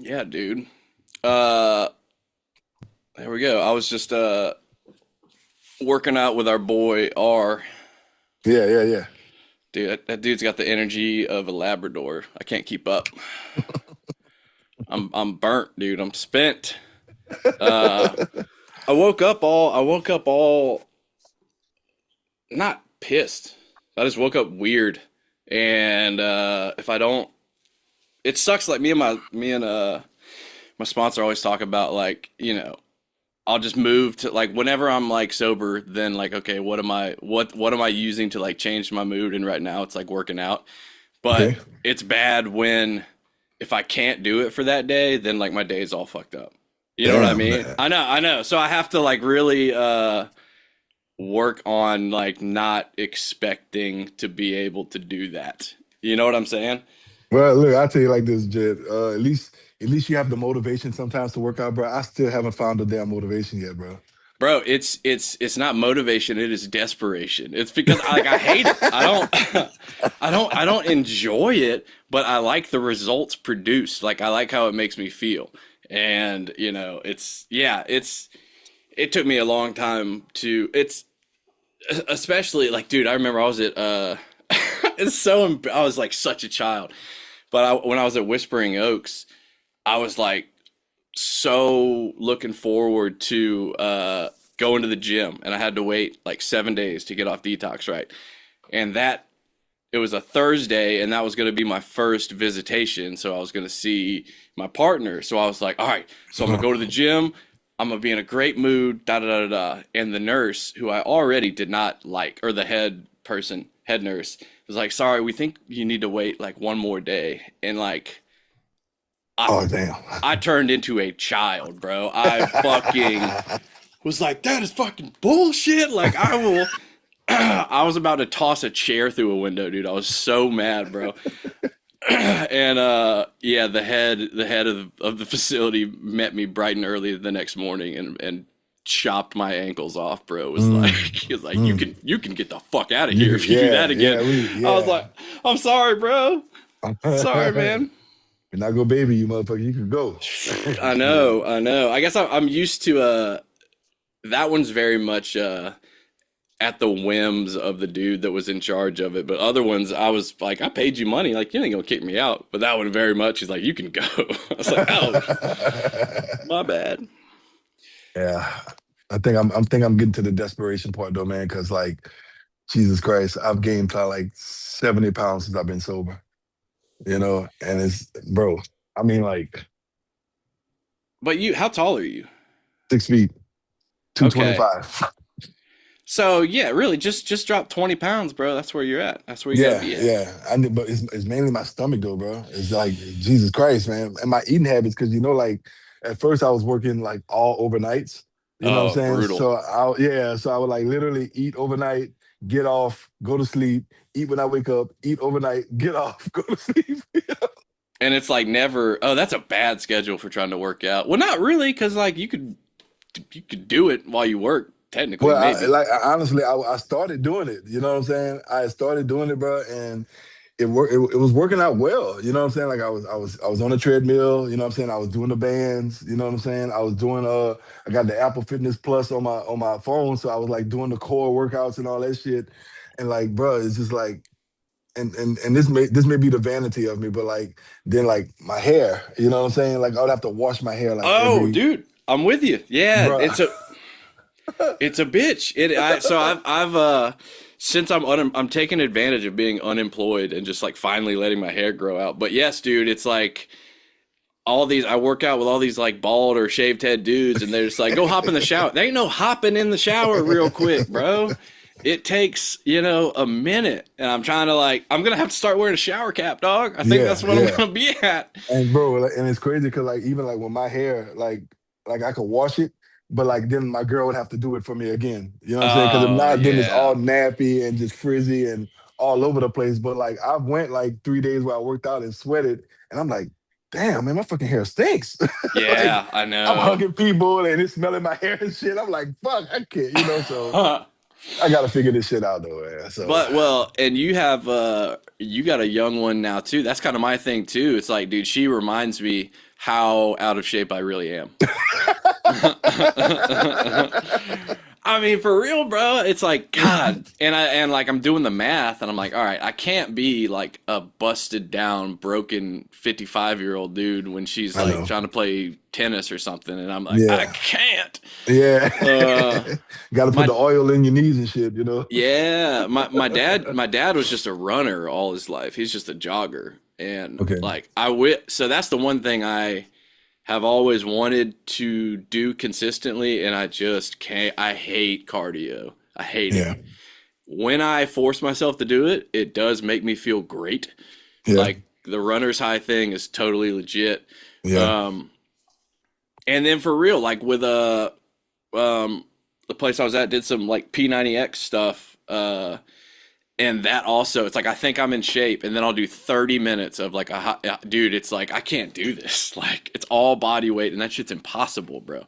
Yeah, dude. Uh, there we go. I was just working out with our boy R. Yeah, yeah, yeah. Dude, that dude's got the energy of a Labrador. I can't keep up. I'm burnt, dude. I'm spent. Uh, I woke up all not pissed. I just woke up weird. And if I don't, it sucks. Like me and my sponsor always talk about, like, I'll just move to, like, whenever I'm like sober, then like, okay, what am I using to like change my mood? And right now it's like working out. But Okay. it's bad when, if I can't do it for that day, then like my day's all fucked up. You know what I Damn, mean? man. I know. So I have to like really work on like not expecting to be able to do that. You know what I'm saying? Well, look, I'll tell you like this, Jed. At least you have the motivation sometimes to work out, bro. I still haven't found the damn motivation yet, bro. Bro, it's not motivation, it is desperation. It's because I hate it. I don't I don't enjoy it, but I like the results produced. Like, I like how it makes me feel. And, it took me a long time to, it's especially like, dude, I remember I was at I was like such a child. But when I was at Whispering Oaks, I was like so looking forward to going to the gym, and I had to wait like 7 days to get off detox, right? And that it was a Thursday, and that was going to be my first visitation, so I was going to see my partner. So I was like, all right, so I'm gonna go to the gym. I'm gonna be in a great mood, da da da da. And the nurse, who I already did not like, or the head nurse, was like, sorry, we think you need to wait like one more day. And like, I Oh, damn. I turned into a child, bro. I fucking was like, that is fucking bullshit. Like, I will. I was about to toss a chair through a window, dude. I was so mad, bro. And yeah, the head of the facility met me bright and early the next morning, and chopped my ankles off, bro. It was like, Mm, he was like, mm. you can get the fuck out of You here could, if you do that yeah, again. I was yeah. like, I'm sorry, bro. Sorry, man. You're not go baby, you motherfucker. You could go. I Yeah. know, I know. I guess I'm used to that one's very much at the whims of the dude that was in charge of it. But other ones, I was like, I paid you money, like, you ain't gonna kick me out. But that one, very much, he's like, you can go. I was like, oh, my bad. Yeah. I think I'm getting to the desperation part though, man, because like Jesus Christ, I've gained probably like 70 pounds since I've been sober. And it's bro, I mean like But how tall are you? 6 feet, Okay. 225. So yeah, really, just drop 20 pounds, bro. That's where you're at. That's where you gotta Yeah, be at. yeah. But it's mainly my stomach though, bro. It's like Jesus Christ, man. And my eating habits, because like at first I was working like all overnights. You know what I'm Oh, saying? brutal. So I would like literally eat overnight, get off, go to sleep, eat when I wake up, eat overnight, get off, go to sleep. And it's like never, oh, that's a bad schedule for trying to work out. Well, not really, because like you could do it while you work, technically, Well, maybe. honestly, I started doing it. You know what I'm saying? I started doing it, bro, and it was working out well. You know what I'm saying? Like I was on the treadmill. You know what I'm saying? I was doing the bands. You know what I'm saying? I was doing I got the Apple Fitness Plus on my phone, so I was like doing the core workouts and all that shit. And like, bro, it's just like. And this may be the vanity of me, but like then like my hair, you know what I'm saying? Like I would have to wash my hair like Oh, every, dude, I'm with you. Yeah, bro. it's a bitch. So I've since I'm taking advantage of being unemployed and just like finally letting my hair grow out. But yes, dude, it's like all these I work out with all these like bald or shaved head dudes, and they're just like, go hop in the shower. There ain't no hopping in the shower real quick, bro. It takes, a minute. And I'm trying to like, I'm gonna have to start wearing a shower cap, dog. I think Yeah, that's what I'm yeah. gonna be at. And bro, like, and it's crazy because like even like when my hair like I could wash it, but like then my girl would have to do it for me again. You know what I'm saying? Because if Oh not, then it's all yeah. nappy and just frizzy and all over the place. But like I went like 3 days where I worked out and sweated, and I'm like, damn man, my fucking hair stinks. Like Yeah, I I'm know. hugging people and it's smelling my hair and shit. I'm like, fuck, I can't. So I gotta figure this shit out though, man. So But and you got a young one now too. That's kind of my thing too. It's like, dude, she reminds me how out of shape I really am. I mean, for real, bro. It's like God, and like I'm doing the math, and I'm like, all right, I can't be like a busted down, broken 55-year-old dude when she's I like know. trying to play tennis or something, and I'm like, I Yeah. can't. Yeah. Uh, Got to put the my oil in your knees and shit, you know? yeah, my dad was just a runner all his life. He's just a jogger, and Okay. like so that's the one thing I have always wanted to do consistently, and I just can't. I hate cardio. I hate it. Yeah. When I force myself to do it, it does make me feel great. Yeah. Like the runner's high thing is totally legit. Yeah. Um, and then for real, like with um, the place I was at did some like P90X stuff. And that also, it's like I think I'm in shape, and then I'll do 30 minutes of like a hot, dude. It's like I can't do this. Like it's all body weight, and that shit's impossible, bro.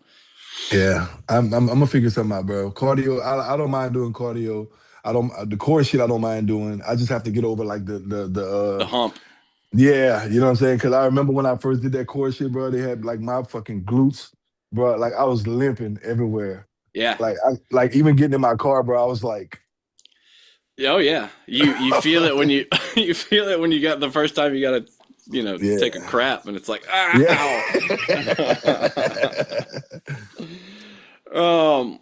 Yeah. I'm gonna figure something out, bro. Cardio, I don't mind doing cardio. I don't the core shit I don't mind doing. I just have to get over like The hump. yeah, you know what I'm saying? Cause I remember when I first did that core shit, bro, they had like my fucking glutes, bro. Like I was limping everywhere. Yeah. Like I like even getting in my car, bro, I was like, Oh yeah. You feel it when you you feel it when you got the first time you got to take a yeah. crap, and it's like Yeah. ow. um.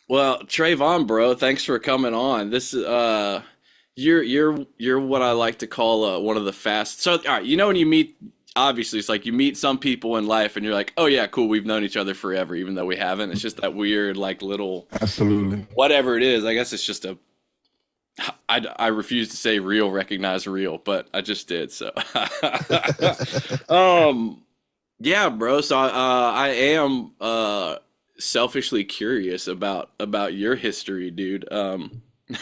Well, Trayvon, bro, thanks for coming on. This is you're what I like to call one of the fast. So, all right, when you meet, obviously, it's like you meet some people in life, and you're like, oh yeah, cool, we've known each other forever, even though we haven't. It's just that weird, like little Absolutely. whatever it is. I guess it's just a. I refuse to say real, recognize real, but I just did. So, um, yeah, bro. So I am selfishly curious about your history, dude.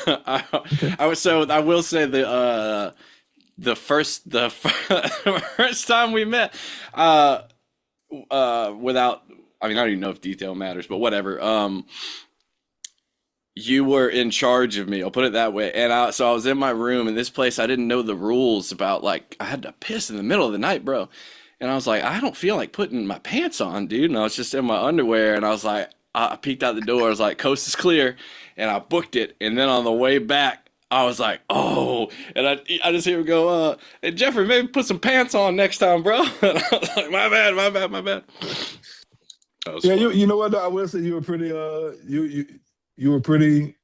I, Okay. I will say the first first time we met, uh without, I mean, I don't even know if detail matters, but whatever. You were in charge of me. I'll put it that way. And so I was in my room in this place. I didn't know the rules about like I had to piss in the middle of the night, bro. And I was like, I don't feel like putting my pants on, dude. And I was just in my underwear, and I was like, I peeked out the door. I was like, coast is clear, and I booked it. And then on the way back, I was like, oh, and I just hear him go, hey, Jeffrey, maybe put some pants on next time, bro. And I was like, my bad, my bad, my bad. That was Yeah, funny. you know what though? I will say you were pretty you were pretty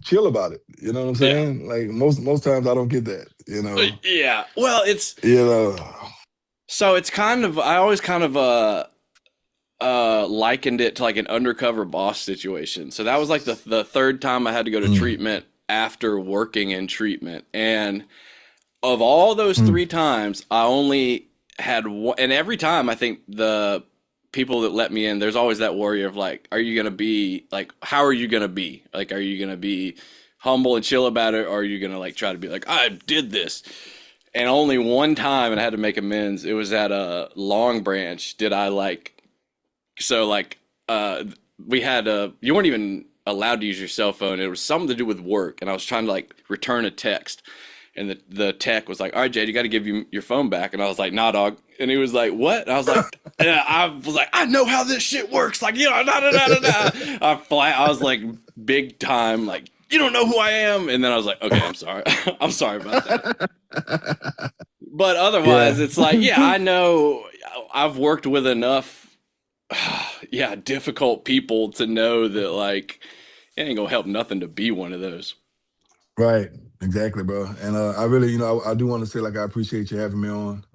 chill about it. You know what I'm Yeah. saying? Like most times I don't get that, you know. Yeah. Well, You know. it's kind of, I always kind of likened it to like an undercover boss situation. So that was like the third time I had to go to Mm, treatment after working in treatment. And of all those mm, three times, I only had one, and every time I think the people that let me in, there's always that worry of like, are you gonna be like, how are you gonna be? Like, are you gonna be humble and chill about it, or are you gonna like try to be like, I did this? And only one time, and I had to make amends. It was at a Long Branch. Did I like so like we had you weren't even allowed to use your cell phone. It was something to do with work, and I was trying to like return a text, and the tech was like, "All right, Jade, you got to give you your phone back." And I was like, "Nah, dog." And he was like, "What?" And I was like, yeah, I was like, "I know how this shit works." Like, da da da da da. I was like, big time, like, you don't know who I am. And then I was like, okay, I'm sorry, I'm sorry about that. mm. But otherwise, Yeah. it's like, yeah, I know I've worked with enough yeah, difficult people to know that like it ain't gonna help nothing to be one of those. Right. Exactly, bro. And I really, I do want to say like I appreciate you having me on.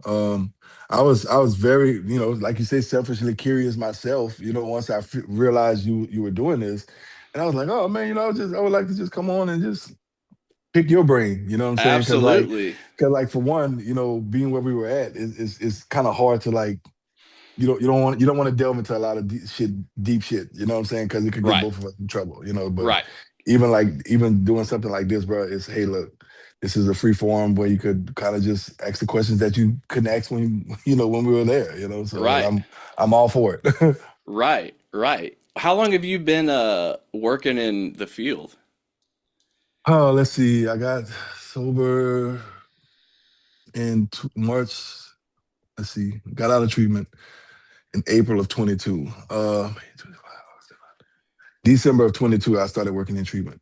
I was very, like you say, selfishly curious myself. Once I realized you were doing this, and I was like, oh man, I would like to just come on and just pick your brain. You know what I'm saying? Absolutely. Because like for one, being where we were at is kind of hard to like. You don't want to delve into a lot of deep shit. You know what I'm saying? Because it could get Right. both of us in trouble. But Right. even doing something like this, bro, is hey, look, this is a free forum where you could kind of just ask the questions that you couldn't ask when when we were there. So Right. I'm all for it. Right. Right. How long have you been working in the field? Oh, let's see. I got sober in March. let's see, got out of treatment in April of 22. December of 22, I started working in treatment.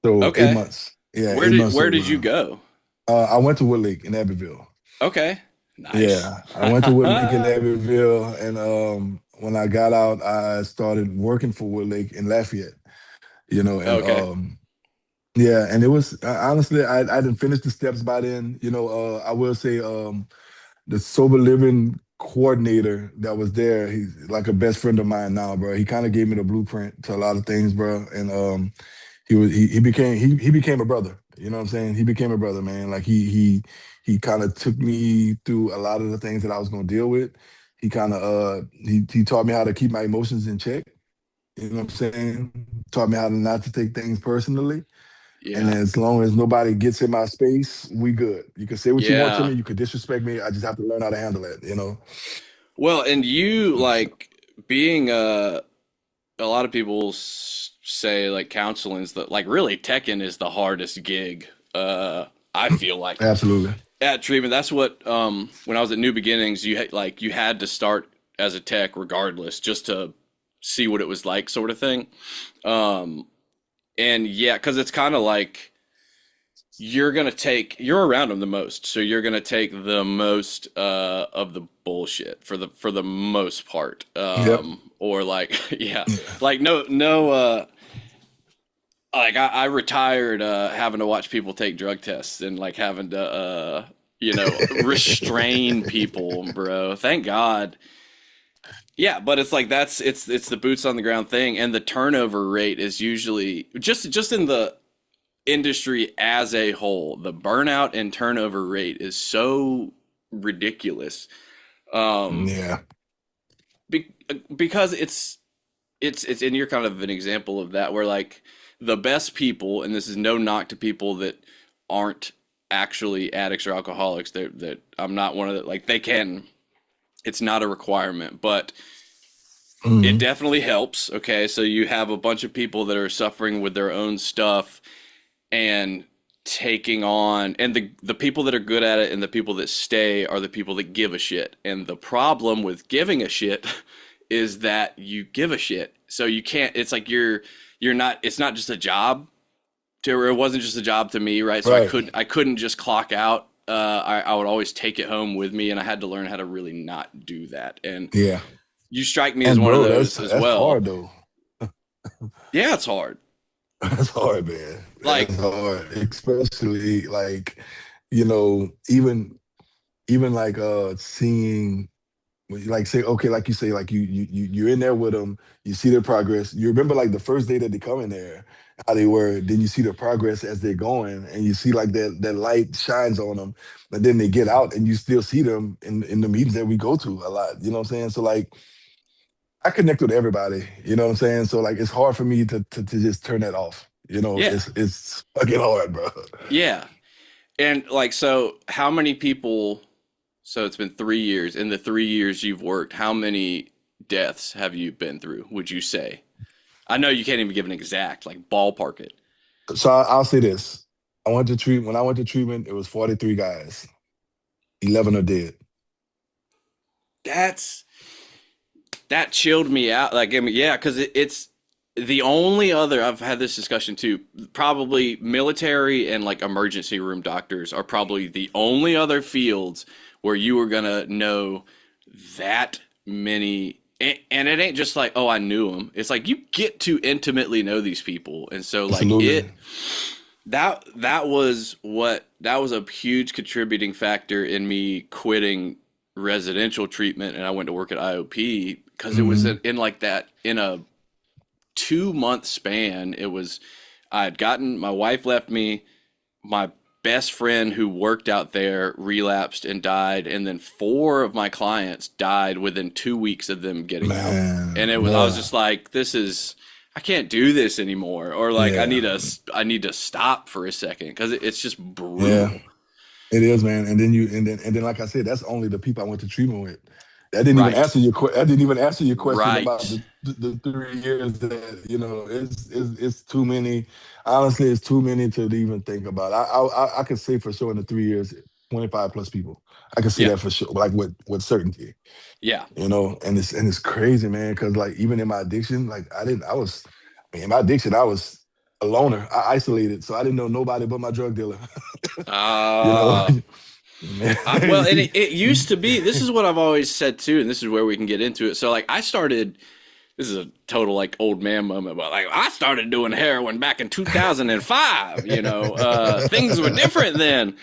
So eight Okay. months. Yeah, Where 8 months where of. did you go? I went to Woodlake in Abbeville. Okay. Nice. Yeah, I went to Woodlake in Abbeville, and when I got out, I started working for Woodlake in Lafayette. And Okay. yeah, and it was honestly, I didn't finish the steps by then. I will say the sober living coordinator that was there, he's like a best friend of mine now, bro. He kind of gave me the blueprint to a lot of things, bro. And he became a brother. You know what I'm saying? He became a brother, man. Like he kind of took me through a lot of the things that I was gonna deal with. He taught me how to keep my emotions in check. You know what I'm saying? Taught me how to not to take things personally. And Yeah. as long as nobody gets in my space, we good. You can say what you want to Yeah. me. You could disrespect me. I just have to learn how to handle it. Well, and you like being a lot of people say like counseling is the like really teching is the hardest gig. I feel like Absolutely. at treatment. That's what when I was at New Beginnings, you had to start as a tech regardless, just to see what it was like, sort of thing. Um, and yeah, because it's kind of like you're around them the most, so you're gonna take the most of the bullshit for the most part. Yep. Or like yeah, Yeah. like no. Like I retired having to watch people take drug tests and like having to restrain people, bro. Thank God. Yeah, but it's like it's the boots on the ground thing, and the turnover rate is usually just in the industry as a whole. The burnout and turnover rate is so ridiculous. Um, Yeah. be, because it's and you're kind of an example of that where like the best people, and this is no knock to people that aren't actually addicts or alcoholics, that I'm not one of the like they can, it's not a requirement, but it Hmm. definitely helps. Okay, so you have a bunch of people that are suffering with their own stuff and taking on, and the people that are good at it and the people that stay are the people that give a shit. And the problem with giving a shit is that you give a shit. So you can't, it's like you're not, it's not just a job to, or it wasn't just a job to me, right? So Right. I couldn't just clock out. I would always take it home with me, and I had to learn how to really not do that. And Yeah. you strike me as And one of bro, those as that's well. hard though. Yeah, it's hard. That's hard, man. Like, That's hard, especially like, even like seeing, like, say, okay, like you say, like you're in there with them, you see their progress. You remember like the first day that they come in there, how they were. Then you see the progress as they're going, and you see like that light shines on them. But then they get out, and you still see them in the meetings that we go to a lot. You know what I'm saying? So like I connect with everybody. You know what I'm saying? So like it's hard for me to just turn that off. yeah, It's fucking hard, bro. yeah. And like, so how many people? So it's been 3 years. In the 3 years you've worked, how many deaths have you been through, would you say? I know you can't even give an exact, like ballpark it. So I'll say this: when I went to treatment, it was 43 guys. 11 are dead. That's that chilled me out. Like, I mean, yeah, because it's the only other I've had this discussion too. Probably military and like emergency room doctors are probably the only other fields where you are gonna know that many. And it ain't just like, oh, I knew them. It's like you get to intimately know these people, and so like Absolutely. that was a huge contributing factor in me quitting residential treatment, and I went to work at IOP because it was Hmm. in like that in a 2 month span. It was I had gotten my wife left me, my best friend who worked out there relapsed and died, and then four of my clients died within 2 weeks of them getting out. Man, And I was bruh. just like, this is I can't do this anymore, or like Yeah. I need to stop for a second because it's just Yeah. brutal. It is, man. And then like I said, that's only the people I went to treatment with. Right, That didn't even answer your question about right. the 3 years that, it's too many. Honestly, it's too many to even think about. I could say for sure in the 3 years. 25 plus people. I can see Yeah. that for sure, like with certainty, Yeah. and it's crazy, man, because like even in my addiction, like I mean, in my addiction, I was a loner. I isolated, so I didn't know nobody but my drug dealer. you know, Uh man. well, and it used to be, this is what I've always said too, and this is where we can get into it. So like I started, this is a total like old man moment, but like I started doing heroin back in 2005, things were different then.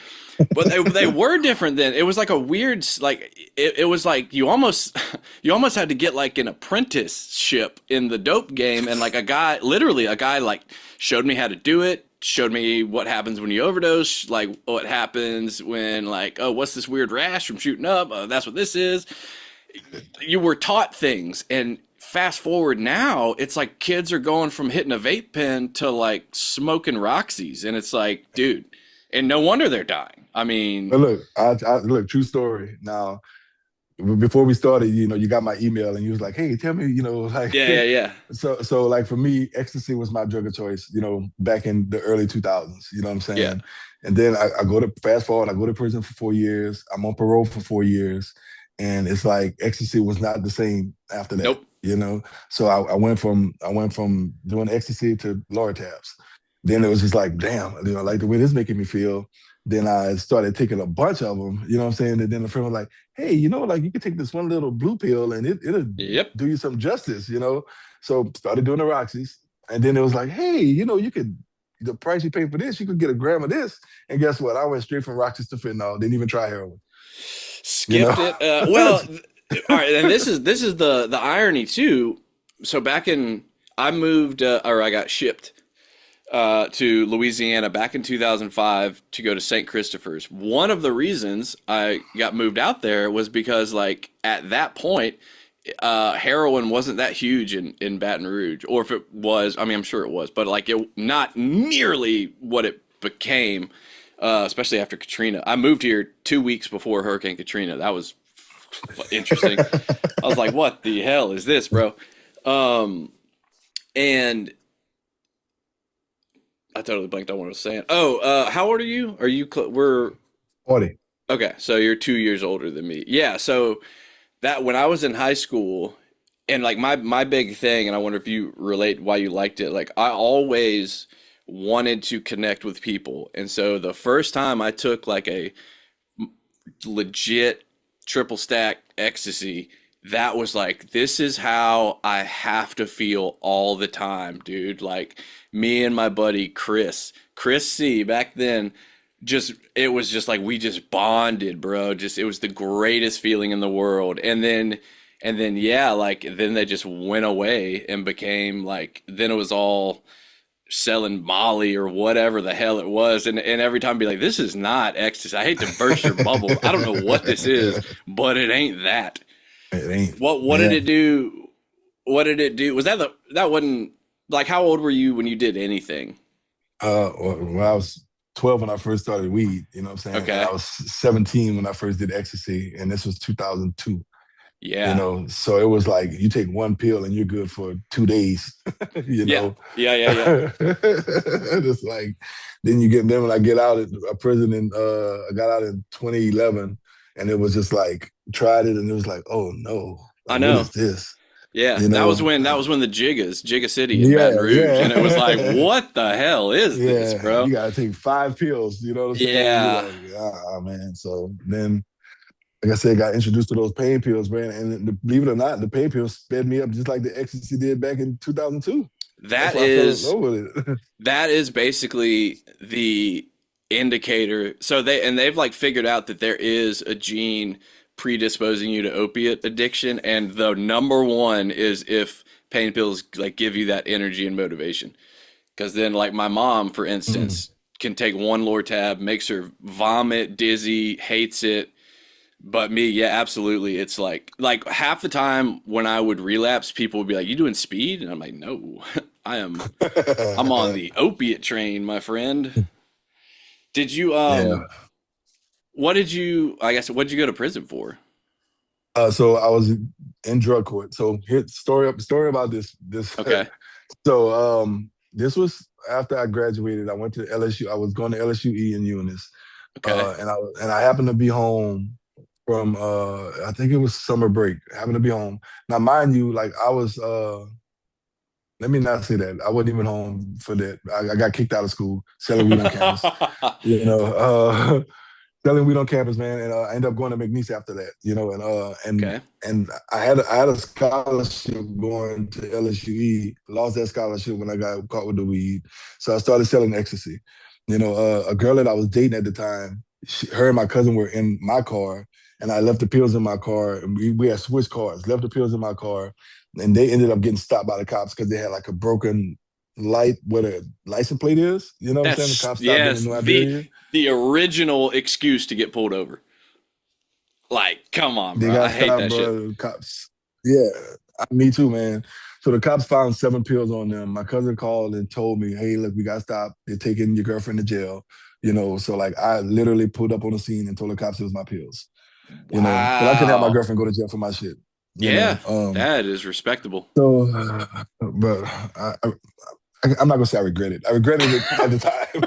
But they were different then. It was like a weird like it was like you almost had to get like an apprenticeship in the dope game, and like a guy like showed me how to do it, showed me what happens when you overdose, like what happens when like, oh, what's this weird rash from shooting up? That's what this is. You were taught things, and fast forward now, it's like kids are going from hitting a vape pen to like smoking Roxy's, and it's like, dude, and no wonder they're dying. I mean, But look, look, true story. Now, before we started, you got my email and you was like, "Hey, tell me, like." yeah, yeah, yeah, So like for me, ecstasy was my drug of choice, back in the early 2000s. You know what I'm yeah. saying? And then I go to fast forward, I go to prison for 4 years. I'm on parole for 4 years, and it's like ecstasy was not the same after that. Nope. So I went from doing ecstasy to Lortabs. Then it was just like, damn, like the way this is making me feel. Then I started taking a bunch of them, you know what I'm saying? And then the friend was like, hey, like you could take this one little blue pill and it'll Yep. do you some justice. So started doing the Roxys. And then it was like, hey, you could, the price you pay for this, you could get a gram of this. And guess what? I went straight from Roxys to fentanyl, didn't even try heroin, you know? Skipped it. All right, and this is the irony too. So back in I moved or I got shipped to Louisiana back in 2005 to go to St. Christopher's. One of the reasons I got moved out there was because like at that point heroin wasn't that huge in Baton Rouge, or if it was, I mean, I'm sure it was, but like it not nearly what it became, especially after Katrina. I moved here 2 weeks before Hurricane Katrina. That was interesting. I was like, what the hell is this, bro? Um, and I totally blanked on what I was saying. Oh, how old are you? Are you, we're, 40. okay, so you're 2 years older than me. Yeah, so that when I was in high school, and like my big thing, and I wonder if you relate why you liked it. Like I always wanted to connect with people, and so the first time I took like a legit triple stack ecstasy, that was like, this is how I have to feel all the time, dude. Like me and my buddy Chris C back then, just it was just like we just bonded, bro. Just it was the greatest feeling in the world. And then yeah, like then they just went away and became like, then it was all selling Molly or whatever the hell it was. And every time I'd be like, this is not ecstasy. I hate to burst your bubble. I don't know what this is, but it ain't that. It ain't. What did Yeah. it do? What did it do? Was that wasn't like, how old were you when you did anything? When I was 12 when I first started weed, you know what I'm saying? And I Okay. was 17 when I first did ecstasy, and this was 2002. Yeah. So it was like you take one pill and you're good for 2 days. you Yeah. know Yeah. Yeah. Yeah. it's like then when I get out of prison, and I got out in 2011, and it was just like tried it and it was like, oh no, I like what know. is this Yeah. you That was know when the Jigga City in Baton yeah, Rouge. And it was like, yeah. what the hell is this, Yeah, bro? you gotta take 5 pills, you know what I'm saying? You're Yeah. like, ah, man. So then, like I said, got introduced to those pain pills, man. And believe it or not, the pain pills sped me up just like the ecstasy did back in 2002. That's That why I fell in is love with it. that is basically the indicator. So they've like figured out that there is a gene predisposing you to opiate addiction, and the number one is if pain pills like give you that energy and motivation. Because then, like my mom, for Mm. instance, can take one Lortab, makes her vomit, dizzy, hates it. But me, yeah, absolutely. It's like half the time when I would relapse, people would be like, "You doing speed?" And I'm like, "No, I am. I'm on the opiate train, my friend." Did you Yeah. what did you, I guess, what did you go to prison for? So I was in drug court. So here, story about this. Okay. So this was after I graduated. I went to LSU. I was going to LSU E in Eunice. Okay. And I happened to be home from I think it was summer break. I happened to be home. Now, mind you, like I was let me not say that. I wasn't even home for that. I got kicked out of school selling weed on campus. You know, selling weed on campus, man, and I ended up going to McNeese after that. You know, Okay. and I had a scholarship going to LSUE. Lost that scholarship when I got caught with the weed, so I started selling ecstasy. You know, a girl that I was dating at the time, her and my cousin were in my car, and I left the pills in my car. And we had switched cars. Left the pills in my car, and they ended up getting stopped by the cops because they had like a broken light where the license plate is. You know what I'm saying? The That's cops stopped them in yes, New Iberia. the original excuse to get pulled over. Like, come on, They bro. got I hate stopped, that shit. bro. The cops. Yeah, me too, man. So the cops found 7 pills on them. My cousin called and told me, "Hey, look, we got stopped. They're taking your girlfriend to jail." You know, so like I literally pulled up on the scene and told the cops it was my pills. You know, because I couldn't have my Wow. girlfriend go to jail for my shit. You Yeah, know, that is respectable. so, but I'm not gonna say I regret it. I regretted it at the time.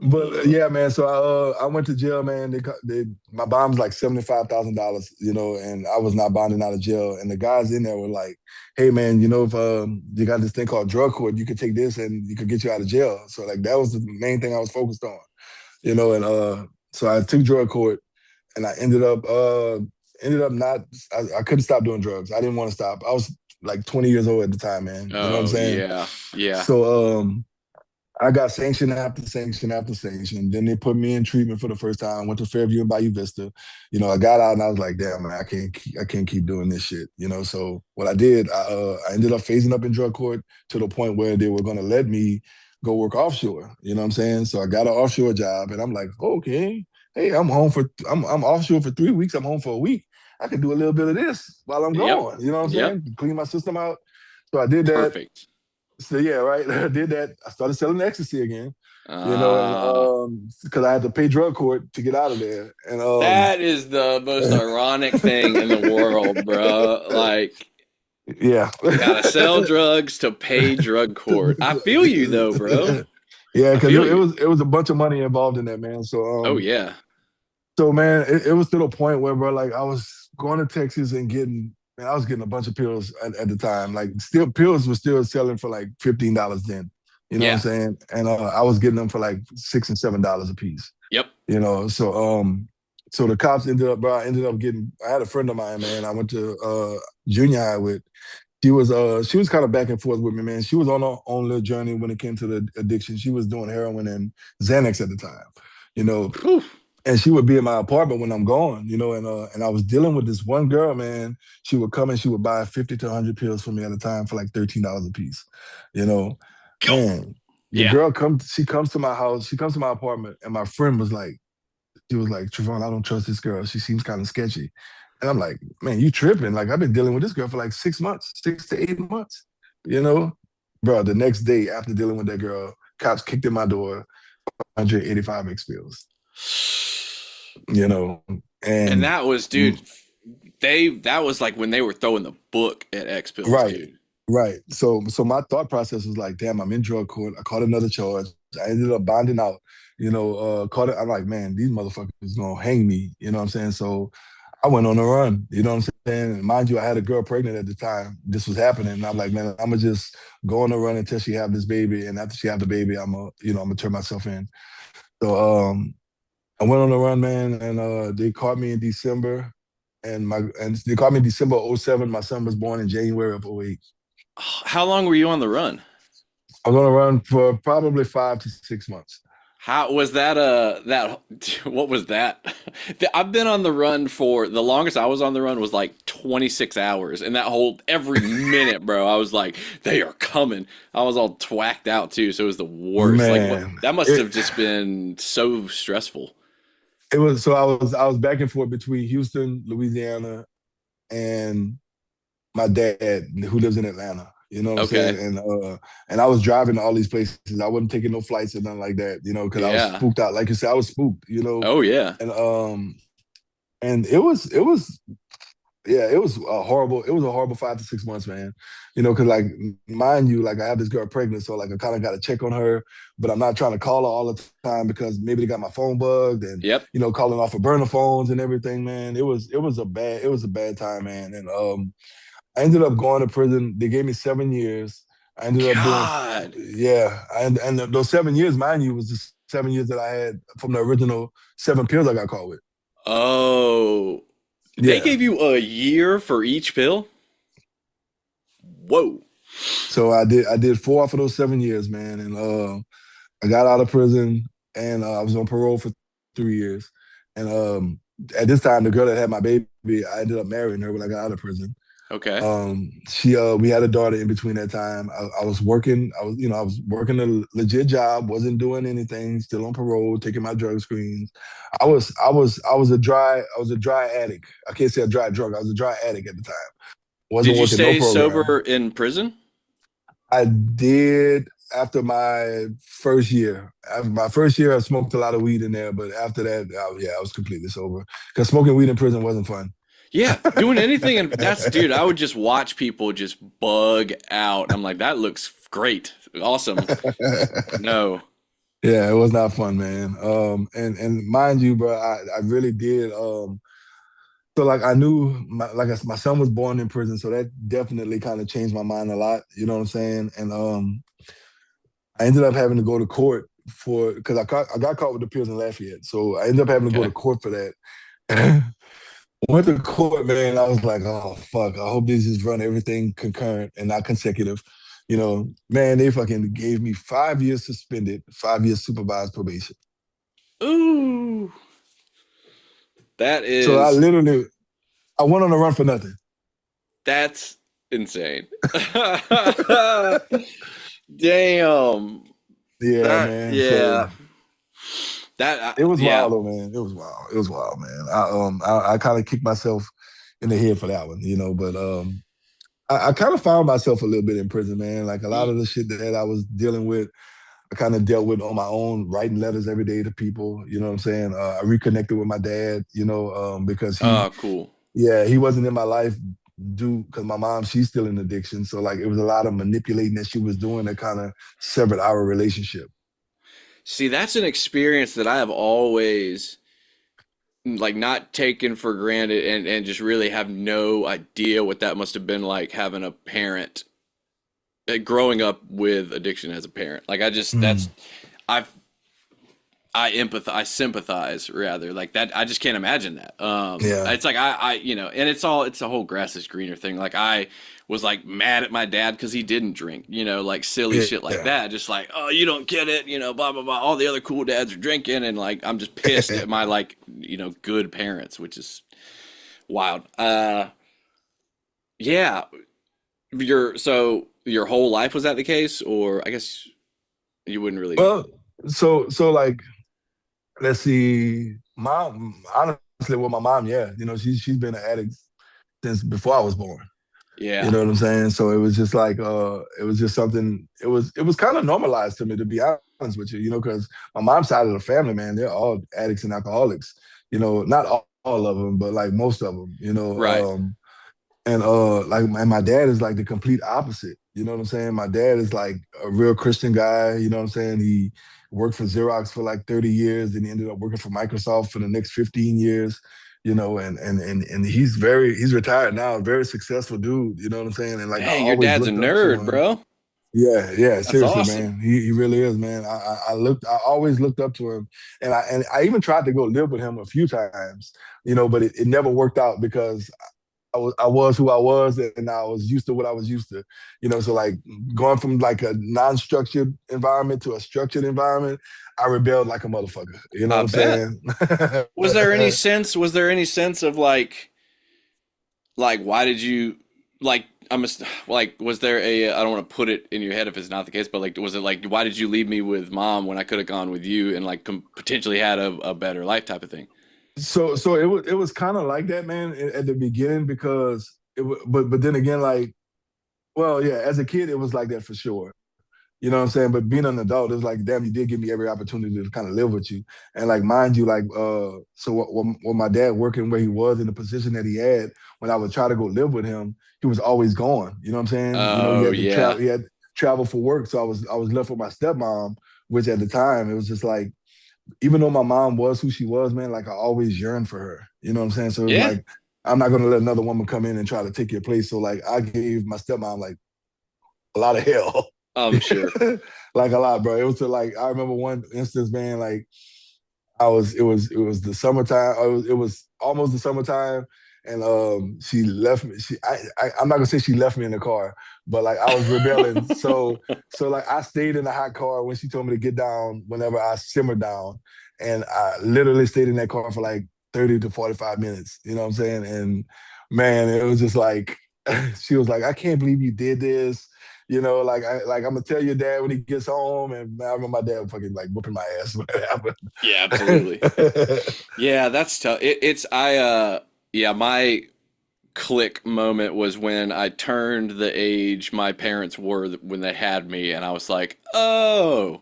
but yeah, man. So I went to jail, man. They my bond was like $75,000, you know, and I was not bonding out of jail. And the guys in there were like, "Hey, man, you know, if you got this thing called drug court, you could take this and you could get you out of jail." So like that was the main thing I was focused on, you know. And so I took drug court, and I ended up not. I couldn't stop doing drugs. I didn't want to stop. I was like 20 years old at the time, man. You know what I'm Oh saying? yeah, yeah, So I got sanction after sanction after sanction. Then they put me in treatment for the first time. Went to Fairview and Bayou Vista. You know, I got out and I was like, damn, man, I can't keep doing this shit. You know, so what I did, I ended up phasing up in drug court to the point where they were going to let me go work offshore. You know what I'm saying? So I got an offshore job, and I'm like, okay, hey, I'm offshore for 3 weeks. I'm home for a week. I could do a little bit of this while I'm yep, gone. You know what I'm yep. saying? Clean my system out. So I did that. Perfect. So yeah, right. I did that. I started selling ecstasy again, you know, and Uh, because I had to pay drug court to get out of there. And that is the most ironic thing in the world, bro. Like, yeah. gotta sell drugs to pay drug court. I feel you though, bro. Yeah, I because feel you. it was a bunch of money involved in that, man. Oh yeah. So man, it was to the point where, bro, like I was going to Texas and getting, man, I was getting a bunch of pills at the time. Like still pills were still selling for like $15 then. You know what I'm Yeah. saying? And I was getting them for like $6 and $7 a piece. Yep. You know, so the cops ended up, bro. I ended up getting. I had a friend of mine, man. I went to junior high with. She was kind of back and forth with me, man. She was on her own little journey when it came to the addiction. She was doing heroin and Xanax at the time, you know, Whew. and she would be in my apartment when I'm gone, you know, and I was dealing with this one girl, man. She would come and she would buy 50 to 100 pills for me at a time for like $13 a piece, you know. Go. Man, the Yeah. girl comes, she comes to my house, she comes to my apartment, and my friend was like, she was like, Trevon, I don't trust this girl. She seems kind of sketchy. And I'm like, man, you tripping. Like, I've been dealing with this girl for like 6 months, 6 to 8 months, you know? Bro, the next day after dealing with that girl, cops kicked in my door, 185 X pills, you know? And And that was, dude, that was like when they were throwing the book at X Pills, right, dude. right. So my thought process was like, damn, I'm in drug court. I caught another charge. I ended up bonding out, you know, caught it. I'm like, man, these motherfuckers gonna hang me. You know what I'm saying? So I went on a run. You know what I'm saying? And mind you, I had a girl pregnant at the time. This was happening. And I'm like, man, I'm gonna just go on a run until she have this baby. And after she have the baby, I'm gonna turn myself in. So I went on a run, man, and they caught me in December. And they caught me in December '07. My son was born in January of '08. How long were you on the run? I was on a run for probably 5 to 6 months. How was that? That what was that? I've been on the run for the longest I was on the run was like 26 hours, and that whole every minute, bro, I was like, they are coming. I was all twacked out too, so it was the worst. Like, what? Man, That must it have just been so stressful. it was so I was back and forth between Houston, Louisiana, and my dad who lives in Atlanta. You know what I'm saying? Okay, And I was driving to all these places. I wasn't taking no flights or nothing like that, you know, because I was yeah. spooked out. Like you said, I was spooked, you know. Oh yeah. And and it was Yeah, it was a horrible. It was a horrible 5 to 6 months, man. Because like, mind you, like I have this girl pregnant, so like I kind of got to check on her, but I'm not trying to call her all the time because maybe they got my phone bugged and Yep. calling off of burner phones and everything, man. It was a bad time, man. And I ended up going to prison. They gave me 7 years. I ended up doing, God. yeah, and those 7 years, mind you, was the 7 years that I had from the original 7 pills I got caught with. Oh, they Yeah. gave you a year for each pill? Whoa. So I did 4 for those 7 years, man, and I got out of prison and I was on parole for 3 years. And at this time, the girl that had my baby, I ended up marrying her when I got out of prison. Okay. She we had a daughter in between that time. I was working. I was working a legit job. Wasn't doing anything. Still on parole, taking my drug screens. I was a dry addict. I can't say a dry drug. I was a dry addict at the time. Did Wasn't you working no stay program. sober in prison? I did after my first year. After my first year, I smoked a lot of weed in there, but after that, yeah, I was completely sober because smoking weed in prison wasn't fun. Yeah, doing anything, and that's, dude, I would just watch people just bug out. I'm like, that looks great. Awesome. No. Yeah, it was not fun, man. And mind you, bro, I really did. So like I knew my son was born in prison, so that definitely kind of changed my mind a lot. You know what I'm saying? And I ended up having to go to court for because I got caught with the pills in Lafayette, so I ended up having to go Okay. to court for that. Went to court, man. I was like, oh fuck. I hope they just run everything concurrent and not consecutive. Man, they fucking gave me 5 years suspended, 5 years supervised probation. Ooh, that So is, I went on a run for nothing. that's insane. Damn. Yeah, That, man. So yeah. That, it was yeah. wild though, man. It was wild. It was wild, man. I kind of kicked myself in the head for that one, but I kind of found myself a little bit in prison, man. Like a lot Ye- of the shit that I was dealing with, I kind of dealt with on my own, writing letters every day to people. You know what I'm saying? I reconnected with my dad, because Oh, cool. yeah, he wasn't in my life due because my mom, she's still in addiction. So like it was a lot of manipulating that she was doing that kind of severed our relationship. See, that's an experience that I have always like not taken for granted, and just really have no idea what that must have been like having a parent, growing up with addiction as a parent. Like I just, Mm, I've I sympathize rather, like that. I just can't imagine that. yeah. It's like and it's a whole grass is greener thing. Like I was like mad at my dad because he didn't drink, like silly shit like Yeah. that. Just like, oh, you don't get it, blah blah blah. All the other cool dads are drinking, and like I'm just pissed at my like, good parents, which is wild. Yeah, your whole life was that the case, or I guess you wouldn't really. Well, so like let's see, mom, honestly, with my mom, yeah, she's been an addict since before I was born. You Yeah. know what I'm saying? So it was just like it was just something it was kind of normalized to me, to be honest with you, because my mom's side of the family, man, they're all addicts and alcoholics. Not all of them, but like most of them, Right. and like my dad is like the complete opposite. You know what I'm saying? My dad is like a real Christian guy, you know what I'm saying? He worked for Xerox for like 30 years, then he ended up working for Microsoft for the next 15 years, and he's retired now, very successful dude, you know what I'm saying? And like I Dang, your always dad's a looked up to nerd, him. bro. Yeah, yeah, That's seriously, awesome. man. He really is, man. I always looked up to him, and I even tried to go live with him a few times, but it never worked out because I was who I was, and I was used to what I was used to. So like going from like a non-structured environment to a structured environment, I rebelled like a motherfucker. You know I what I'm bet. saying? Was there any sense of like why did you like like was there a, I don't want to put it in your head if it's not the case, but like was it like, why did you leave me with mom when I could have gone with you and like potentially had a better life type of thing? So it was kind of like that, man, at the beginning because but then again, like, well, yeah, as a kid it was like that for sure. You know what I'm saying? But being an adult, it's like, damn, you did give me every opportunity to kind of live with you. And like, mind you, like, so when my dad working where he was in the position that he had, when I would try to go live with him, he was always gone. You know what I'm saying? You know, he Oh had to yeah. travel, he had to travel for work. So I was left with my stepmom, which at the time it was just like, even though my mom was who she was, man, like I always yearned for her. You know what I'm saying? So it was Yeah. like, I'm not gonna let another woman come in and try to take your place. So like I gave my stepmom like a lot of hell. I'm sure. Like a lot, bro. It was to like I remember one instance, man, like it was the summertime. It was almost the summertime, and she left me. I'm not gonna say she left me in the car, but like I was rebelling. So like I stayed in the hot car when she told me to get down whenever I simmered down, and I literally stayed in that car for like 30 to 45 minutes. You know what I'm saying? And man, it was just like she was like, I can't believe you did this. I'm gonna tell your dad when he gets home, and I remember my dad fucking like whooping my ass when that happened. Yeah, absolutely. Yeah, that's tough. It's yeah, my click moment was when I turned the age my parents were when they had me, and I was like, "Oh,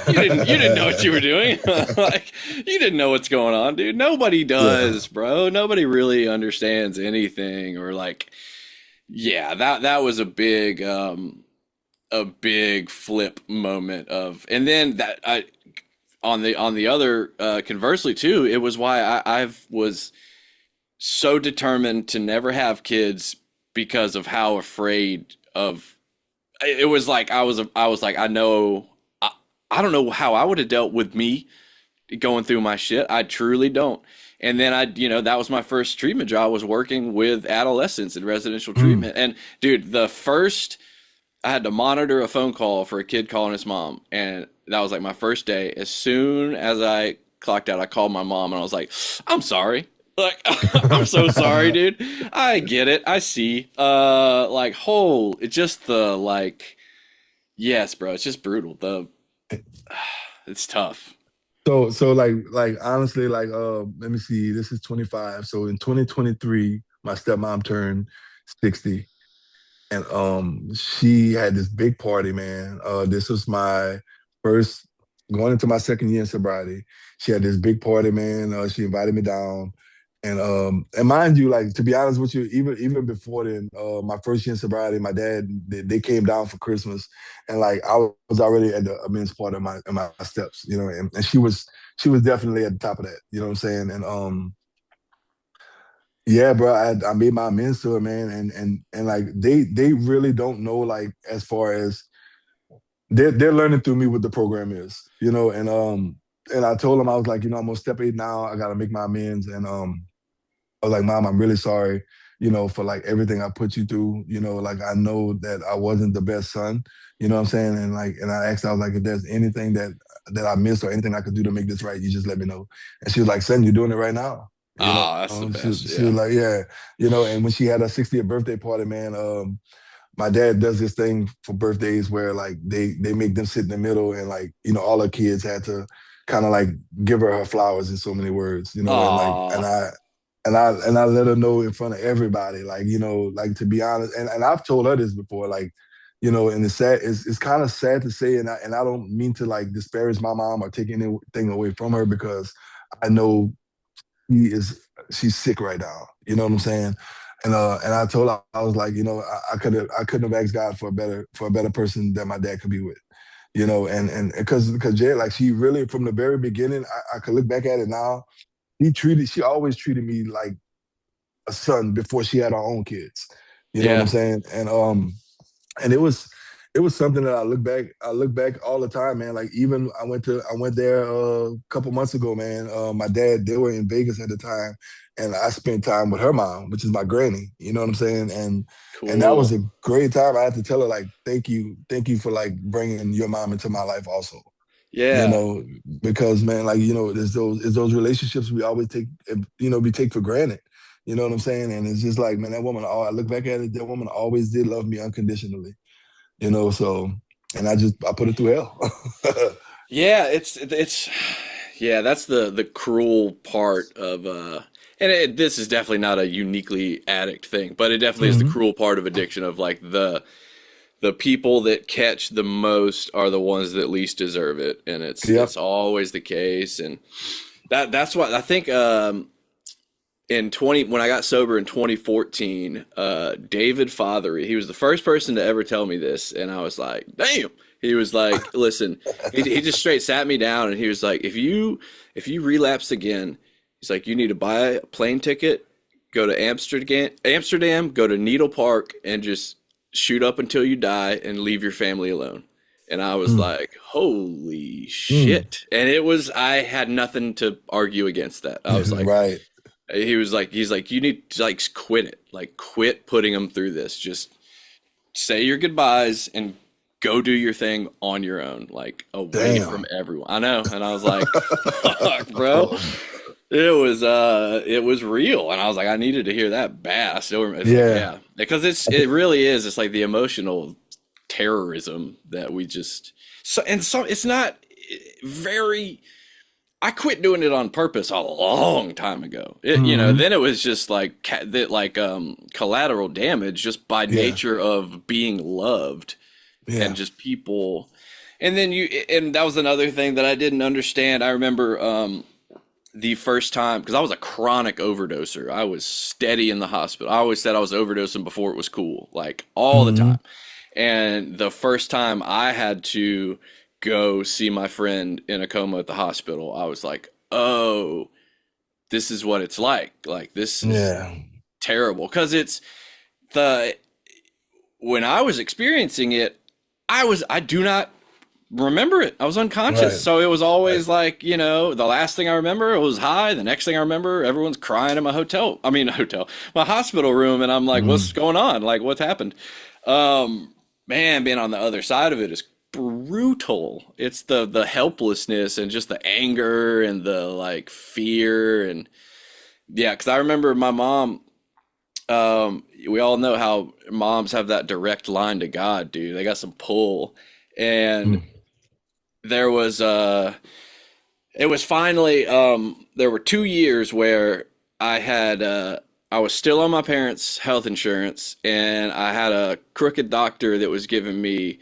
you didn't know what you were doing. Like you didn't know what's going on, dude. Nobody Yeah. does, bro. Nobody really understands anything or like yeah, that was a big flip moment of and then that I on the other conversely too, it was why I've was so determined to never have kids because of how afraid of it was like I was like I don't know how I would have dealt with me going through my shit. I truly don't. And then that was my first treatment job was working with adolescents in residential Mm. treatment. And dude, the first I had to monitor a phone call for a kid calling his mom, and that was like my first day. As soon as I clocked out, I called my mom and I was like, "I'm sorry." Like, I'm so sorry, dude. I get it. I see. Like, it's just the like, yes, bro. It's just brutal. It's tough. So like honestly, like let me see, this is 25. So in 2023, my stepmom turned 60. And she had this big party, man. This was my first going into my second year in sobriety. She had this big party, man. She invited me down. And mind you, like to be honest with you, even before then, my first year in sobriety, my dad they came down for Christmas, and like I was already at the immense part of my steps, and she was definitely at the top of that, you know what I'm saying? And yeah, bro, I made my amends to her, man, and like they really don't know like as far as they're learning through me what the program is, and I told them I was like, I'm on step 8 now. I got to make my amends, and I was like, Mom, I'm really sorry, for like everything I put you through. Like I know that I wasn't the best son, you know what I'm saying, and I asked, I was like, if there's anything that I missed or anything I could do to make this right, you just let me know. And she was like, son, you're doing it right now. You know, Ah, that's the she, best. she was Yeah. like, yeah, and when she had her 60th birthday party, man, my dad does this thing for birthdays where like they make them sit in the middle and like all her kids had to kind of like give her flowers in so many words, and like Ah, and I let her know in front of everybody, like like to be honest, and I've told her this before, like and it's kind of sad to say, and I don't mean to like disparage my mom or take anything away from her because I know she's sick right now. You know what I'm saying? And I told her I was like, I couldn't have asked God for a better person that my dad could be with. And because Jay, like she really from the very beginning, I could look back at it now. She always treated me like a son before she had her own kids. You know what I'm yeah. saying? And it was something that I look back all the time, man. Like even I went there a couple months ago, man. My dad, they were in Vegas at the time, and I spent time with her mom, which is my granny. You know what I'm saying? And that was Cool. a great time. I had to tell her like, thank you for like bringing your mom into my life also. You Yeah. know, because man, like there's those relationships we always take, we take for granted. You know what I'm saying? And it's just like, man, that woman. I look back at it, that woman always did love me unconditionally. So and I put it through hell. Yeah, it's yeah, that's the cruel part of and this is definitely not a uniquely addict thing, but it definitely is the Hmm. cruel part of addiction of like the people that catch the most are the ones that least deserve it, and it's Yep. always the case. And that's why I think in 20 when I got sober in 2014, David Fothery, he was the first person to ever tell me this, and I was like, damn. He was like, listen, he just straight sat me down and he was like, if you relapse again, he's like, you need to buy a plane ticket, go to Amsterdam, go to Needle Park, and just shoot up until you die and leave your family alone. And I was Mm, like, holy mm. shit. And it was, I had nothing to argue against that. I was like, Right. he's like, you need to like quit it. Like quit putting them through this. Just say your goodbyes and go do your thing on your own, like away from Damn. everyone. I know. And I was like, fuck, bro. It was real. And I was like, I needed to hear that bad. It's like, Yeah. yeah. Because it really is. It's like the emotional terrorism that we just so it's not very. I quit doing it on purpose a long time ago. Hmm. Then it was just like collateral damage just by Yeah. nature of being loved and Yeah. just people. And then and that was another thing that I didn't understand. I remember the first time because I was a chronic overdoser. I was steady in the hospital. I always said I was overdosing before it was cool, like all the Hmm. time. And the first time I had to go see my friend in a coma at the hospital, I was like, oh, this is what it's like. Like, this is Yeah. terrible. Because the, when I was experiencing it, I do not remember it. I was unconscious. Right. So it was Right. always like, the last thing I remember, it was high. The next thing I remember, everyone's crying in my my hospital room. And I'm like, what's Mm. going on? Like, what's happened? Um, Man, being on the other side of it is brutal. It's the helplessness and just the anger and the like fear and yeah, because I remember my mom. We all know how moms have that direct line to God, dude. They got some pull, and Mm. there was it was finally there were 2 years where I was still on my parents' health insurance, and I had a crooked doctor that was giving me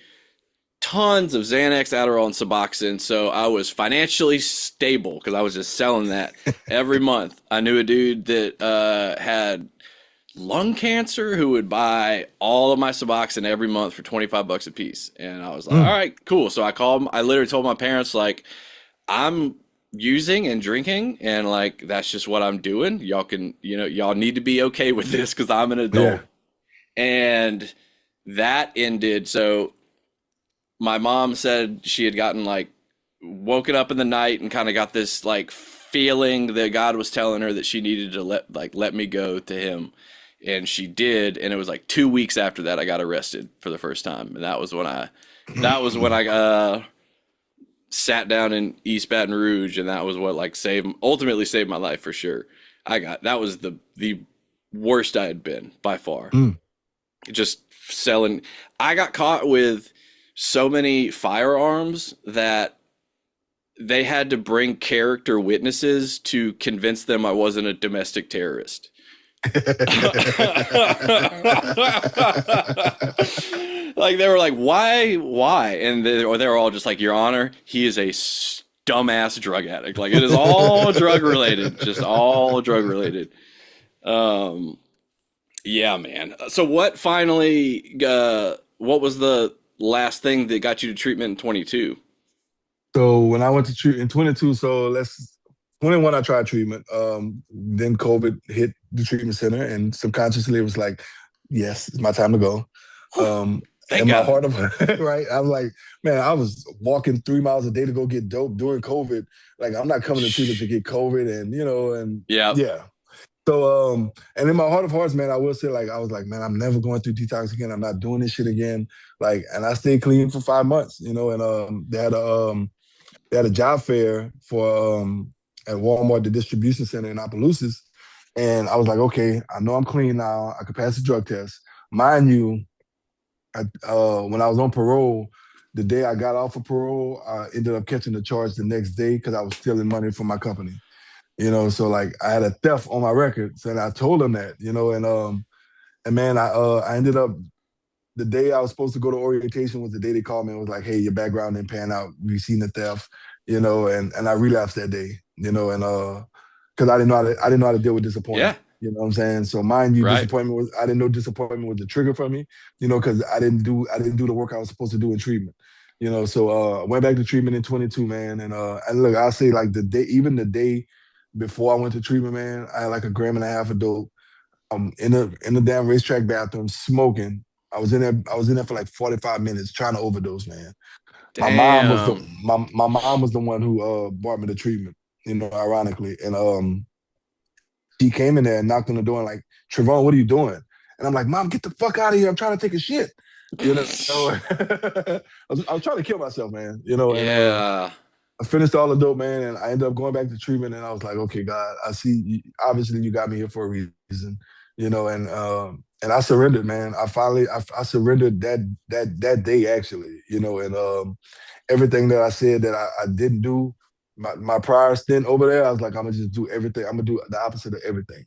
tons of Xanax, Adderall, and Suboxone. So I was financially stable because I was just selling that every month. I knew a dude that had lung cancer who would buy all of my Suboxone every month for 25 bucks a piece. And I was like, all Mm. right, cool. So I called, I literally told my parents, like, I'm using and drinking, and like, that's just what I'm doing. Y'all can, y'all need to be okay with this because I'm an Yeah. adult. And that ended. So my mom said she had gotten like woken up in the night and kind of got this like feeling that God was telling her that she needed to let me go to him. And she did, and it was like 2 weeks after that I got arrested for the first time. And that was when I sat down in East Baton Rouge, and that was what like ultimately saved my life for sure. That was the worst I had been by far. Mm. Just selling. I got caught with so many firearms that they had to bring character witnesses to convince them I wasn't a domestic terrorist. Like they were like, why? And they were all just like, Your Honor, he is a dumbass drug addict. Like it is all drug related, just all drug related. Um, yeah, man. So what was the last thing that got you to treatment in 22? So when I went to treat in 22, so let's 21, I tried treatment. Then COVID hit the treatment center, and subconsciously it was like, yes, it's my time to go. Whew, thank In my God. heart of right, I'm like, man, I was walking 3 miles a day to go get dope during COVID. Like, I'm not coming to treatment to get COVID, and and Yeah. yeah. So and in my heart of hearts, man, I will say, like, I was like, man, I'm never going through detox again. I'm not doing this shit again. Like, and I stayed clean for 5 months, and they had a job fair for at Walmart, the distribution center in Opelousas. And I was like, okay, I know I'm clean now. I could pass the drug test. Mind you, when I was on parole, the day I got off of parole, I ended up catching the charge the next day because I was stealing money from my company. So like I had a theft on my record. So I told them that, and man, I ended up the day I was supposed to go to orientation was the day they called me and was like, "Hey, your background didn't pan out. We seen the theft," and I relapsed that day, and because I didn't know how to deal with Yeah. disappointment. You know what I'm saying? So mind you, Right. disappointment was I didn't know disappointment was the trigger for me, because I didn't do the work I was supposed to do in treatment. So I went back to treatment in 22, man, and look, I'll say like even the day before I went to treatment, man, I had like a gram and a half of dope. In the damn racetrack bathroom smoking. I was in there for like 45 minutes trying to overdose, man. My mom was the Damn. my mom was the one who brought me to treatment, ironically. And she came in there and knocked on the door and like, "Trevon, what are you doing?" And I'm like, "Mom, get the fuck out of here. I'm trying to take a shit." You know, I was trying to kill myself, man. And Yeah. I finished all the dope, man, and I ended up going back to treatment. And I was like, okay, God, I see. Obviously, you got me here for a reason, and I surrendered, man. I surrendered that day, actually, and everything that I said that I didn't do my prior stint over there. I was like, I'm gonna just do everything. I'm gonna do the opposite of everything,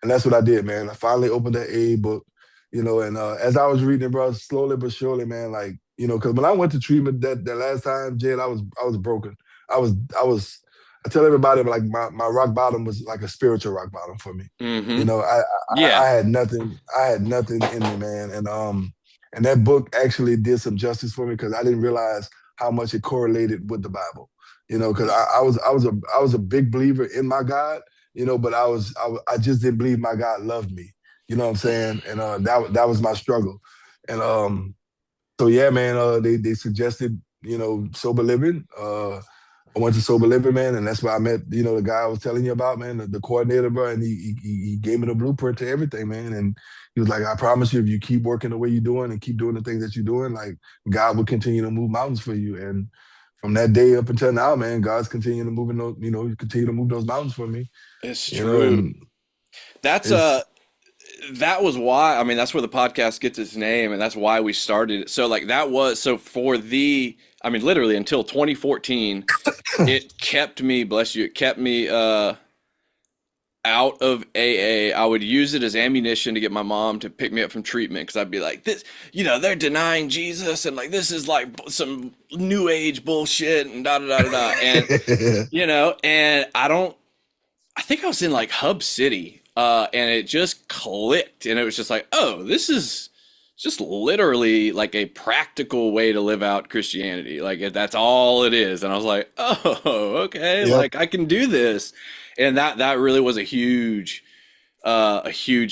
and that's what I did, man. I finally opened that A book, and as I was reading it, bro, slowly but surely, man, like because when I went to treatment that last time, Jed, I was broken. I was I was I tell everybody like my rock bottom was like a spiritual rock bottom for me. Mm-hmm. I Yeah. had nothing. I had nothing in me, man, and that book actually did some justice for me because I didn't realize how much it correlated with the Bible. Because I was a big believer in my God. But I just didn't believe my God loved me. You know what I'm saying? And that was my struggle. And so yeah, man, they suggested sober living. I went to sober living, man, and that's where I met the guy I was telling you about, man, the coordinator, bro, and he gave me the blueprint to everything, man, and he was like, I promise you, if you keep working the way you're doing and keep doing the things that you're doing, like God will continue to move mountains for you. And from that day up until now, man, God's continuing to move in those, continue to move those mountains for me, It's true. and That's it's that was why, I mean, that's where the podcast gets its name, and that's why we started it. So like that was so for the I mean literally until 2014, it kept me, bless you, it kept me out of AA. I would use it as ammunition to get my mom to pick me up from treatment because I'd be like, this, they're denying Jesus and like this is like some new age bullshit and da da da da da. And and I think I was in like Hub City, and it just clicked, and it was just like, oh, this is just literally like a practical way to live out Christianity. Like that's all it is. And I was like, oh, okay, yep, like I can do this, and that really was a huge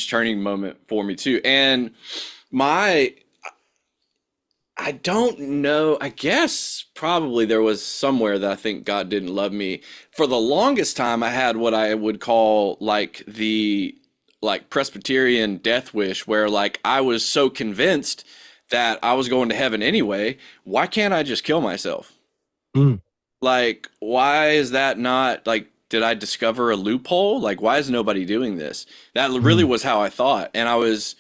turning moment for me too. And my I don't know. I guess probably there was somewhere that I think God didn't love me. For the longest time, I had what I would call like the like Presbyterian death wish, where like I was so convinced that I was going to heaven anyway. Why can't I just kill myself? mm, Like, why is that not like? Did I discover a loophole? Like, why is nobody doing this? That really mm. was how I thought, and I was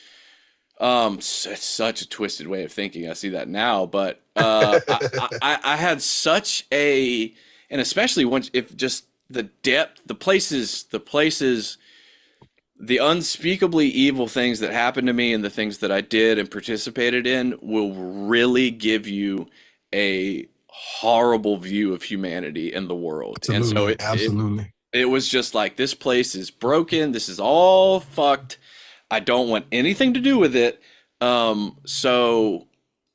it's such a twisted way of thinking. I see that now, but I had such a, and especially once if just the depth, the unspeakably evil things that happened to me and the things that I did and participated in will really give you a horrible view of humanity and the world. And so Absolutely, absolutely, it was just like this place is broken. This is all fucked. I don't want anything to do with it. So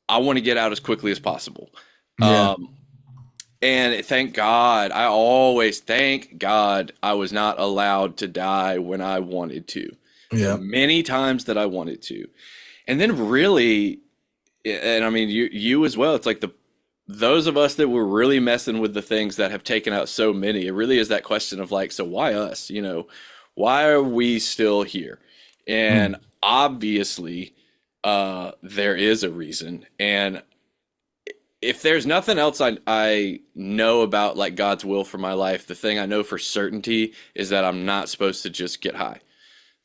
I want to get out as quickly as possible. yeah, Um, and thank God, I always thank God I was not allowed to die when I wanted to. The yeah, many times that I wanted to. And then really, and I mean you as well, it's like those of us that were really messing with the things that have taken out so many, it really is that question of like, so why us? Why are we still here? mm, And obviously, there is a reason. And if there's nothing else I know about like God's will for my life, the thing I know for certainty is that I'm not supposed to just get high.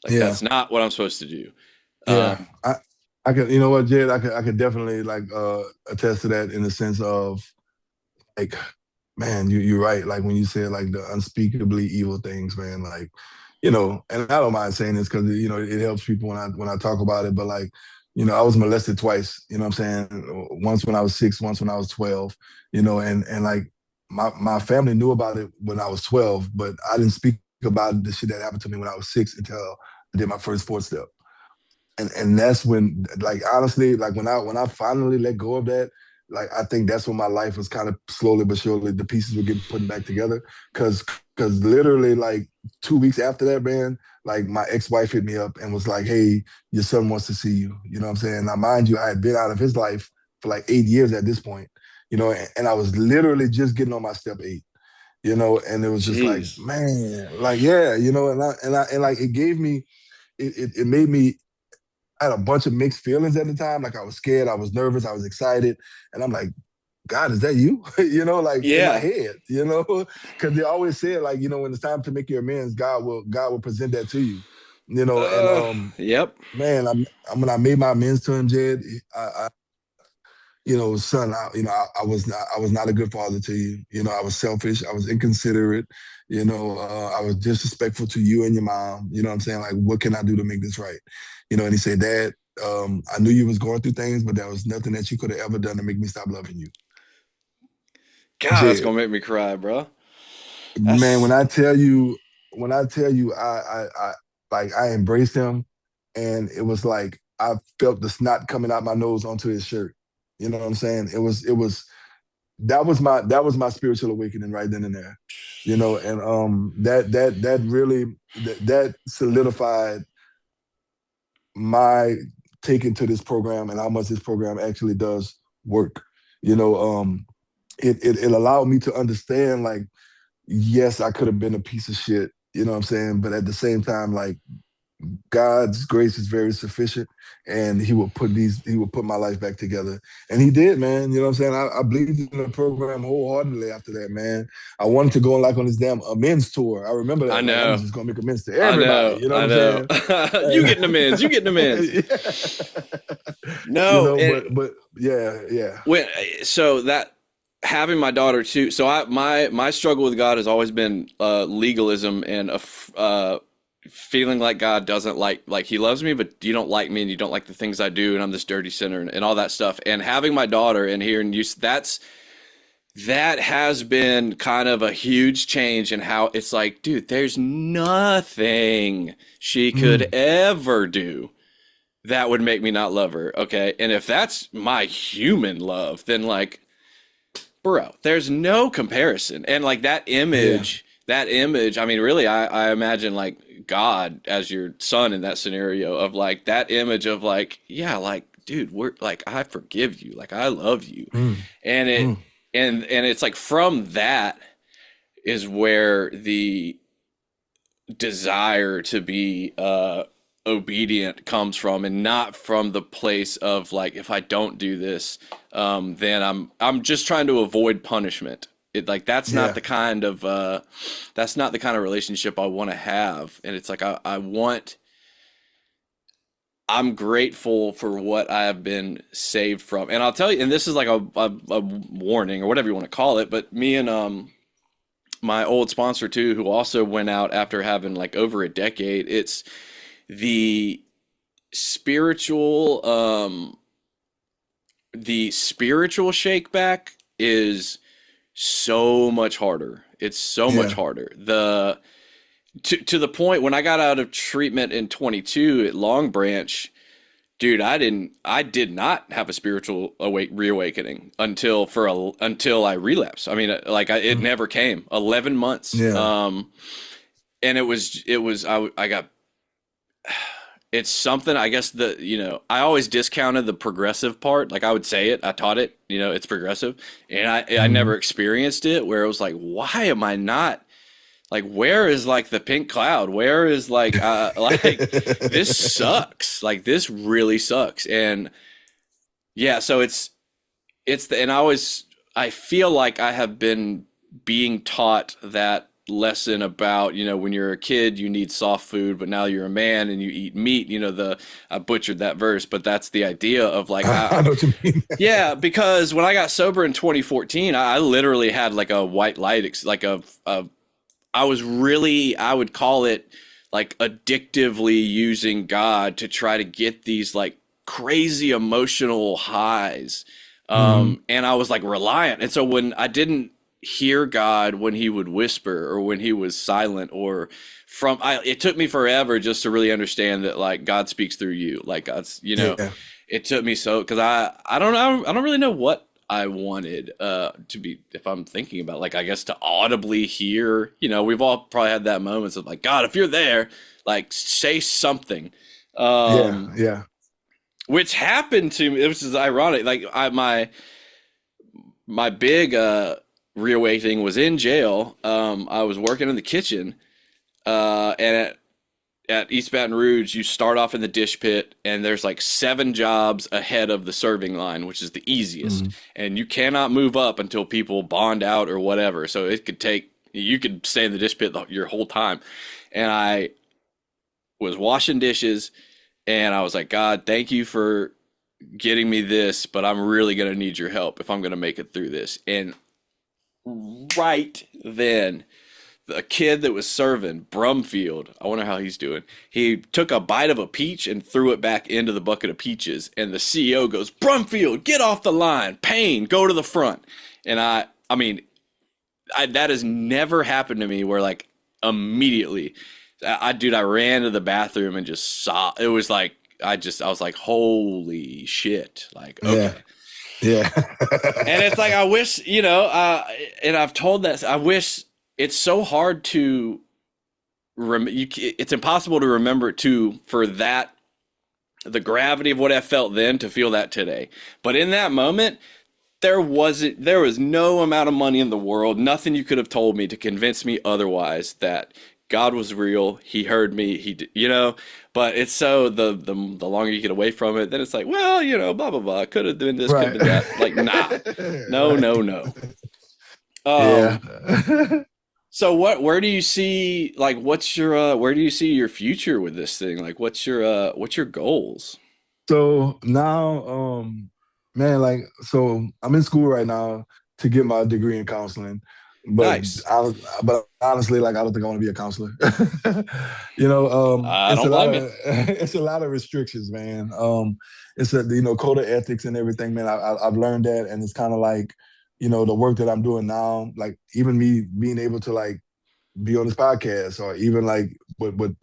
Like yeah. that's not what I'm supposed to do. Yeah, Um, I could, what, Jed, I could definitely like attest to that in the sense of like, man, you're right. Like when you said like the unspeakably evil things, man. Like, and I don't mind saying this because it helps people when I talk about it. But like, I was molested twice, you know what I'm saying? Once when I was 6, once when I was 12, and like my family knew about it when I was 12, but I didn't speak about the shit that happened to me when I was 6 until I did my first fourth step. And that's when, like, honestly, like when I finally let go of that, like, I think that's when my life was kind of slowly but surely, the pieces were getting put back together. Cause literally, like, 2 weeks after that, man, like, my ex-wife hit me up and was like, "Hey, your son wants to see you." You know what I'm saying? Now, mind you, I had been out of his life for like 8 years at this point, and I was literally just getting on my step 8. And it was just like, Jeez. man, like, yeah, and like, it gave me, it made me, I had a bunch of mixed feelings at the time. Like, I was scared, I was nervous, I was excited, and I'm like, "God, is that you?" Like, in my Yeah. head, because they always said, like, when it's time to make your amends, God will present that to you. And Yep. man, when I made my amends to him, Jed, son, I was not a good father to you. I was selfish, I was inconsiderate, I was disrespectful to you and your mom. You know what I'm saying? Like, what can I do to make this right? And he said, "Dad, I knew you was going through things, but there was nothing that you could have ever done to make me stop loving you." God, that's Jed, gonna make me cry, bro. man, when That's I tell you, I embraced him, and it was like I felt the snot coming out my nose onto his shirt. You know what I'm saying? It was that was my spiritual awakening right then and there. And that really, that solidified my taking to this program and how much this program actually does work. You know, it allowed me to understand, like, yes, I could have been a piece of shit, you know what I'm saying? But at the same time, like, God's grace is very sufficient, and he will put my life back together. And he did, man. You know what I'm saying? I believed in the program wholeheartedly after that, man. I wanted to go on, like, on this damn amends tour. I remember I that. Like, I'm know. just gonna make amends to I everybody. know. You know what I I'm know. saying? You And getting amends. You getting amends. No, and but yeah, yeah, when so that having my daughter too. So my struggle with God has always been legalism and feeling like God doesn't like he loves me, but you don't like me and you don't like the things I do, and I'm this dirty sinner and all that stuff. And having my daughter and hearing you, that has been kind of a huge change in how it's like, dude, there's nothing she could mm, ever do that would make me not love her. Okay. And if that's my human love, then like, bro, there's no comparison. And like yeah, that image, I mean, really, I imagine like God as your son in that scenario of like that image of like, yeah, like, dude, we're like, I forgive you. Like, I love you. mm, And mm, and it's like from that is where the desire to be obedient comes from, and not from the place of like, if I don't do this, then I'm just trying to avoid punishment. It like yeah, that's not the kind of relationship I want to have. And it's like I want, I'm grateful for what I have been saved from. And I'll tell you, and this is like a warning or whatever you want to call it, but me and my old sponsor too, who also went out after having like over a decade, it's the spiritual the spiritual shake back is so much harder. It's so much yeah. harder. The to the point when I got out of treatment in 22 at Long Branch, dude, I did not have a spiritual reawakening until I relapsed. I mean, it Mm, never came. 11 months. yeah. And I got, it's something, I guess, I always discounted the progressive part. Like, I would say it, I taught it, it's progressive. And I never Mhm. experienced it, where it was like, why am I not, like, where is like the pink cloud? Where is like, like, this sucks. Like, this really sucks. And yeah, so and I feel like I have been being taught that lesson about, when you're a kid, you need soft food, but now you're a man and you eat meat, I butchered that verse, but that's the idea of like, I know what you mean. yeah, because when I got sober in 2014, I literally had like a white light, like I was really, I would call it like addictively using God to try to get these like crazy emotional highs. Hmm. And I was like reliant. And so when I didn't hear God, when he would whisper or when he was silent, or it took me forever just to really understand that like God speaks through you. Like God's, Yeah. it took me so, cause I don't know. I don't really know what I wanted, to be, if I'm thinking about like, I guess to audibly hear, we've all probably had that moments of like, God, if you're there, like say something. Yeah. Um, Yeah. which happened to me, which is ironic. Like my big reawakening was in jail. I was working in the kitchen, and at East Baton Rouge, you start off in the dish pit, and there's like 7 jobs ahead of the serving line, which is the easiest, Hmm. and you cannot move up until people bond out or whatever. So you could stay in the dish pit your whole time, and I was washing dishes, and I was like, God, thank you for getting me this, but I'm really going to need your help if I'm going to make it through this. And right then, the kid that was serving, Brumfield, I wonder how he's doing. He took a bite of a peach and threw it back into the bucket of peaches. And the CEO goes, Brumfield, get off the line. Payne, go to the front. And I mean, that has never happened to me where like immediately, dude, I ran to the bathroom and just saw, it was like, I was like, holy shit. Like, Yeah. okay. Yeah. And it's like I wish, and I've told that I wish it's so hard to it's impossible to remember for that the gravity of what I felt then to feel that today. But in that moment, there was no amount of money in the world, nothing you could have told me to convince me otherwise that God was real. He heard me. But it's so the longer you get away from it, then it's like, well, blah blah blah. Could have been this, could have Right. been that. Like, nah, no, Right. no, no. Yeah. Um. So where do you see like where do you see your future with this thing? Like, what's your goals? So now, man, like, so I'm in school right now to get my degree in counseling, but Nice. but honestly, like, I don't think I want to be a counselor. I It's don't a lot blame you. of it's a lot of restrictions, man. It's a code of ethics and everything, man. I've learned that, and it's kind of like, the work that I'm doing now, like even me being able to like be on this podcast or even like with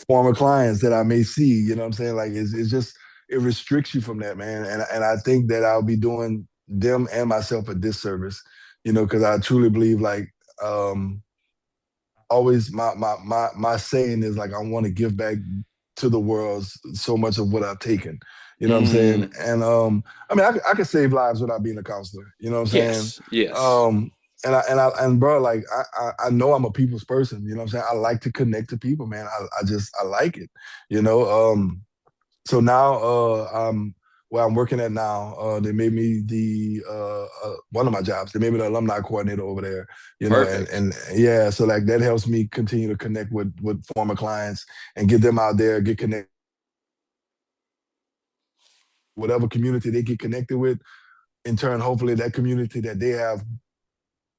former clients that I may see, you know what I'm saying? Like it's just it restricts you from that, man. And I think that I'll be doing them and myself a disservice, because I truly believe like um always my saying is like I want to give back to the world so much of what I've taken. You know what I'm saying? Mm, And I mean I could save lives without being a counselor. You know what I'm saying? yes. Yes. Um and bro, like I know I'm a people's person. You know what I'm saying? I like to connect to people, man. I like it. You know. So now where I'm working at now, they made me the one of my jobs. They made me the alumni coordinator over there. Perfect. And yeah, so like that helps me continue to connect with former clients and get them out there, get connected whatever community they get connected with. In turn, hopefully that community that they have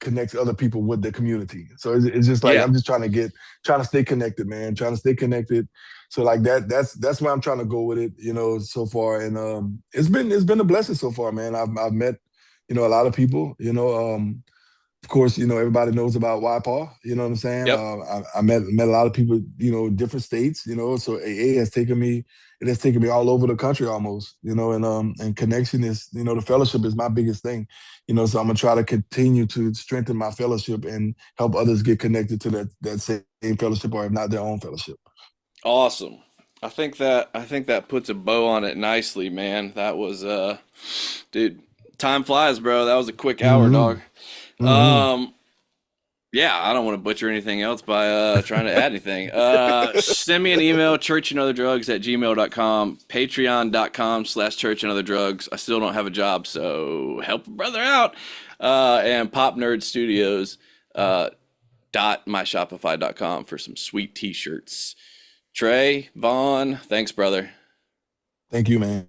connects other people with the community. So it's just like Yeah. I'm just trying to stay connected, man. Trying to stay connected. So like that's where I'm trying to go with it, so far. And it's been a blessing so far, man. I've met, a lot of people, of course, everybody knows about YPAW, you know what I'm saying? Yep. I met a lot of people, different states, so AA it has taken me all over the country almost, and connection is, the fellowship is my biggest thing, so I'm gonna try to continue to strengthen my fellowship and help others get connected to that same fellowship or if not their own fellowship. Awesome. I think that puts a bow on it nicely, man. That was dude, time flies, bro. That was a quick hour, Hmm. dog. Hmm. Um yeah, I don't want to butcher anything else by trying to add anything. Send me an email, churchandotherdrugs@gmail.com, patreon.com/churchandotherdrugs. I still don't have a job, so help a brother out. And Pop Nerd Studios .myshopify.com for some sweet t-shirts. Trey, Vaughn, thanks, brother. Thank you, man.